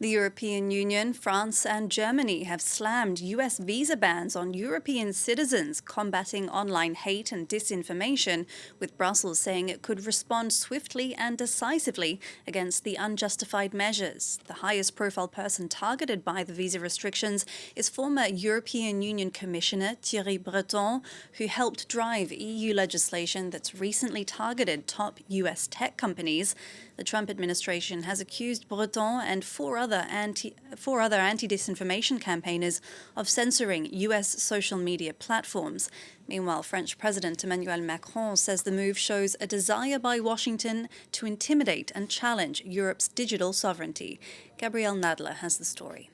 The European Union, France and Germany have slammed US visa bans on European citizens combating online hate and disinformation, with Brussels saying it could respond swiftly and decisively against the unjustified measures. The highest profile person targeted by the visa restrictions is former European Union Commissioner Thierry Breton, who helped drive EU legislation that's recently targeted top US tech companies. The Trump administration has accused Breton and four other anti-disinformation campaigners of censoring US social media platforms. Meanwhile, French President Emmanuel Macron says the move shows a desire by Washington to intimidate and challenge Europe's digital sovereignty. Gabrielle Nadler has the story.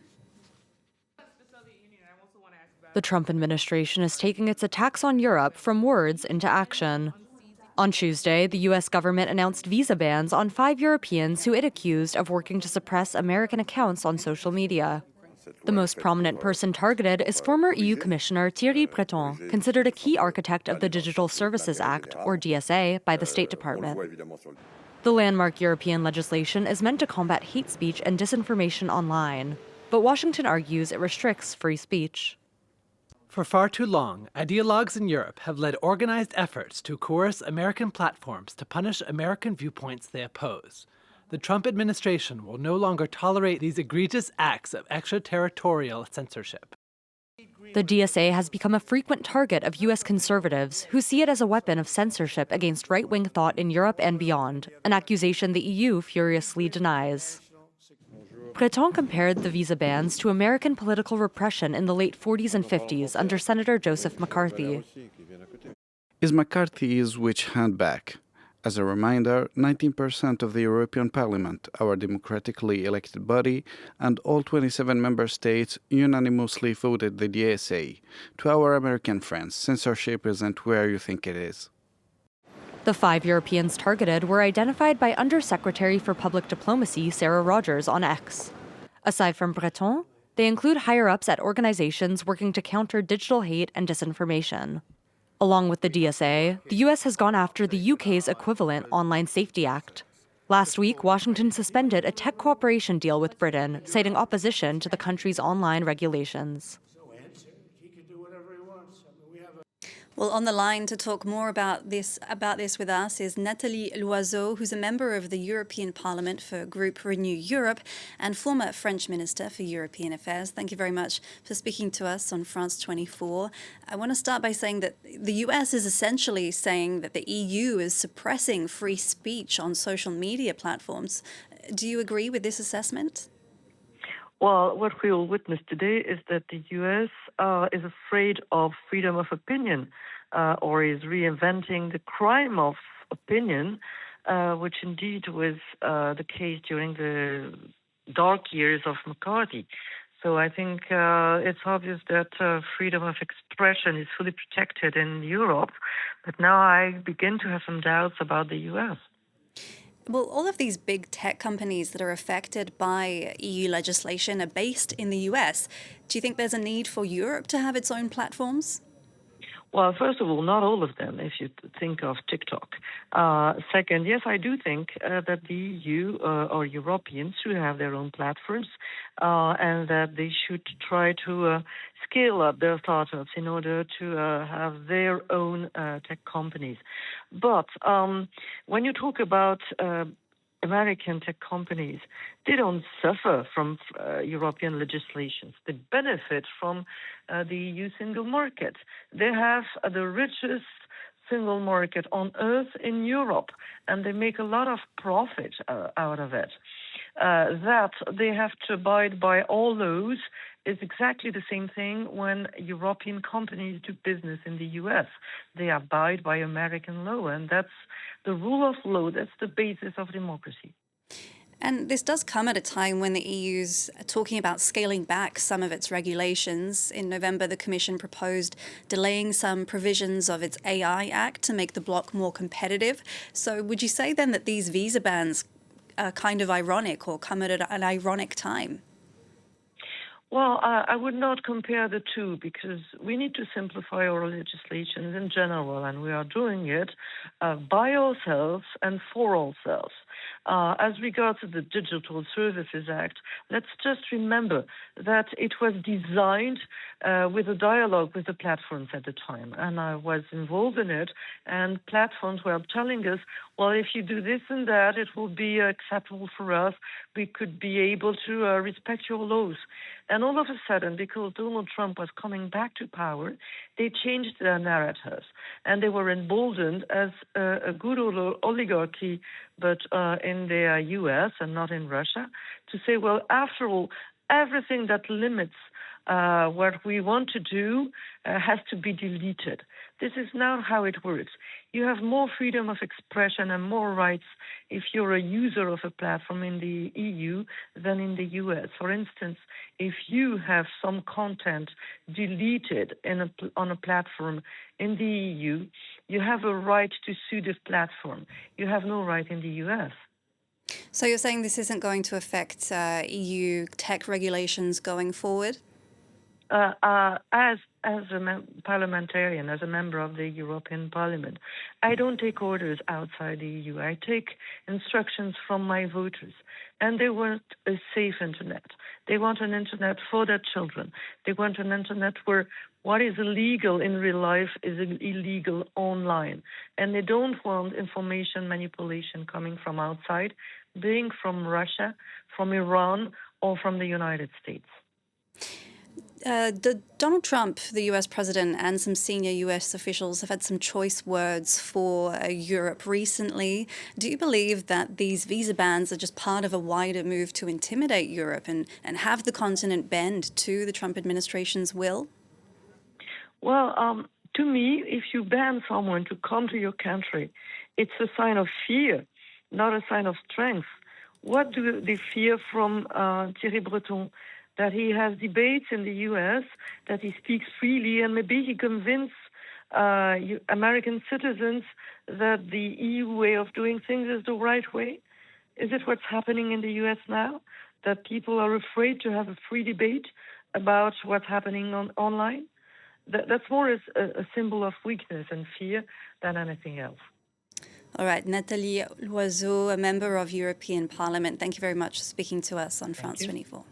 The Trump administration is taking its attacks on Europe from words into action. On Tuesday, the U.S. government announced visa bans on 5 Europeans who it accused of working to suppress American accounts on social media. The most prominent person targeted is former EU Commissioner Thierry Breton, considered a key architect of the Digital Services Act, or DSA, by the State Department. The landmark European legislation is meant to combat hate speech and disinformation online, but Washington argues it restricts free speech. For far too long, ideologues in Europe have led organized efforts to coerce American platforms to punish American viewpoints they oppose. The Trump administration will no longer tolerate these egregious acts of extraterritorial censorship. The DSA has become a frequent target of U.S. conservatives who see it as a weapon of censorship against right-wing thought in Europe and beyond, an accusation the EU furiously denies. Breton compared the visa bans to American political repression in the late 40s and 50s under Senator Joseph McCarthy. Is McCarthy's witch hunt back? As a reminder, 19% of the European Parliament, our democratically elected body, and all 27 member states unanimously voted the DSA. To our American friends, censorship isn't where you think it is. The 5 Europeans targeted were identified by Undersecretary for Public Diplomacy Sarah Rogers on X. Aside from Breton, they include higher-ups at organizations working to counter digital hate and disinformation. Along with the DSA, the U.S. has gone after the UK's equivalent Online Safety Act. Last week, Washington suspended a tech cooperation deal with Britain, citing opposition to the country's online regulations. Well, on the line to talk more about this with us is Nathalie Loiseau, who's a member of the European Parliament for Group Renew Europe and former French Minister for European Affairs. Thank you very much for speaking to us on France 24. I want to start by saying that the US is essentially saying that the EU is suppressing free speech on social media platforms. Do you agree with this assessment? Well, what we will witness today is that the U.S. Is afraid of freedom of opinion, or is reinventing the crime of opinion, which indeed was the case during the dark years of McCarthy. So I think it's obvious that freedom of expression is fully protected in Europe, but now I begin to have some doubts about the U.S. Well, all of these big tech companies that are affected by EU legislation are based in the US. Do you think there's a need for Europe to have its own platforms? Well, first of all, not all of them, if you think of TikTok. Second, yes, I do think that the EU or Europeans should have their own platforms and that they should try to scale up their startups in order to have their own tech companies. But when you talk about American tech companies, they don't suffer from European legislations. They benefit from the EU single market. They have the richest single market on earth in Europe, and they make a lot of profit out of it. That they have to abide by all laws is exactly the same thing when European companies do business in the US. They abide by American law, and that's the rule of law. That's the basis of democracy. And this does come at a time when the EU's talking about scaling back some of its regulations. In November, the Commission proposed delaying some provisions of its AI Act to make the bloc more competitive. So would you say then that these visa bans are kind of ironic or come at an ironic time? Well, I would not compare the two because we need to simplify our legislations in general, and we are doing it by ourselves and for ourselves. As regards to the Digital Services Act, let's just remember that it was designed with a dialogue with the platforms at the time, and I was involved in it, and platforms were telling us, well, if you do this and that, it will be acceptable for us. We could be able to respect your laws. And all of a sudden, because Donald Trump was coming back to power, they changed their narratives, and they were emboldened as a good oligarchy, but in the U.S. and not in Russia, to say, well, after all, everything that limits what we want to do has to be deleted. This is not how it works. You have more freedom of expression and more rights if you're a user of a platform in the EU than in the US. For instance, if you have some content deleted on a platform in the EU, you have a right to sue the platform. You have no right in the US. So you're saying this isn't going to affect EU tech regulations going forward? As a parliamentarian, as a member of the European Parliament, I don't take orders outside the EU. I take instructions from my voters, and they want a safe internet. They want an internet for their children. They want an internet where what is illegal in real life is illegal online, and they don't want information manipulation coming from outside, being from Russia, from Iran, or from the United States. Donald Trump, the US president, and some senior US officials have had some choice words for Europe recently. Do you believe that these visa bans are just part of a wider move to intimidate Europe and have the continent bend to the Trump administration's will? Well, to me, if you ban someone to come to your country, it's a sign of fear, not a sign of strength. What do they fear from Thierry Breton? That he has debates in the U.S., that he speaks freely, and maybe he convinces American citizens that the EU way of doing things is the right way? Is it what's happening in the U.S. now? That people are afraid to have a free debate about what's happening online? That's more a symbol of weakness and fear than anything else. All right, Nathalie Loiseau, a member of European Parliament, thank you very much for speaking to us on France 24.